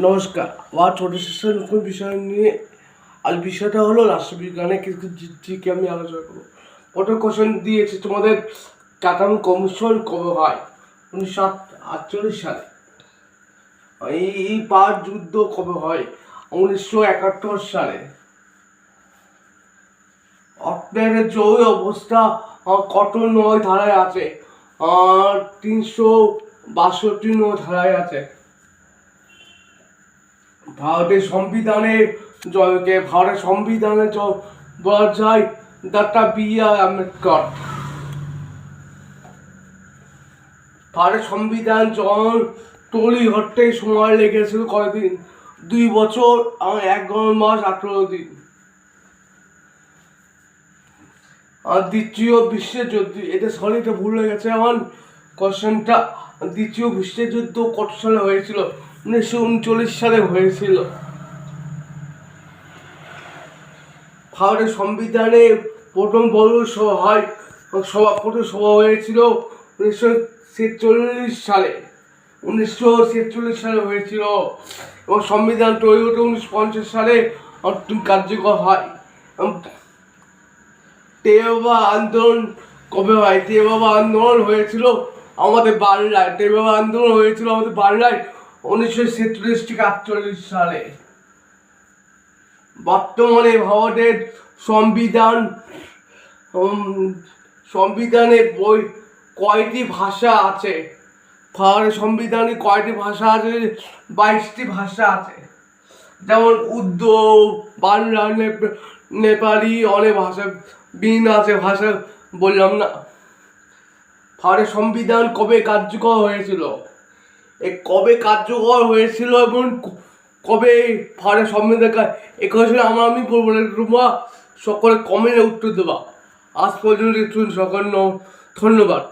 নমস্কার, আমার ছোট শিশুর নতুন বিষয় নিয়ে আজ বিষয়টা হলো রাষ্ট্রবিজ্ঞানে কিছু জিকে আমি আলোচনা করবো। প্রথম কোশ্চেন দিয়েছে তোমাদের কাটাম কমিশন কবে হয়? 1948 সালে। এই পাঁচ যুদ্ধ কবে হয়? 1971 সালে। অর্থের জৈব অবস্থা কত নয় ধারায় আছে? 362 ধারায় আছে। ভারতের সংবিধানে বলা যায় ডক্টর বি.আর. আম্বেদকর। ভারতের সংবিধান যখন তৈরি হতে সময় লেগেছিল কয়দিন? 2 বছর আর 11 মাস 18 দিন। আর দ্বিতীয় বিশ্বযুদ্ধ, এটা ভুল হয়ে গেছে আমার কোশ্চেনটা। দ্বিতীয় বিশ্বযুদ্ধ কত সালে হয়েছিল? 1939 সালে হয়েছিল। ভারতের সংবিধানে প্রথম বড় সভা হয়েছিল 1946 সালে। 1946 সালে হয়েছিল এবং সংবিধান তৈরি হতে 1950 সালে কার্যকর হয়। তেভাগা আন্দোলন কবে হয়? তেভাগা আন্দোলন হয়েছিল আমাদের বাংলায়। 1947 থেকে 48 সালে। বর্তমানে ভারতের সংবিধানে কয়টি ভাষা আছে? ভারতের সংবিধানে কয়টি ভাষা আছে? 22টি ভাষা আছে। যেমন উর্দু, বাংলা, নেপালি, অনেক ভাষা আছে, ভাষা বললাম না। ভারতের সংবিধান কবে কার্যকর হয়েছিল? কবে কার্যকর হয়েছিল এবং কবে ভারতের সংবিধান এই কোশ্চেন আমি বলবো না, তোমরা সকলে কমেন্টে উত্তর দেবা। আজ পর্যন্ত সকল ধন্যবাদ।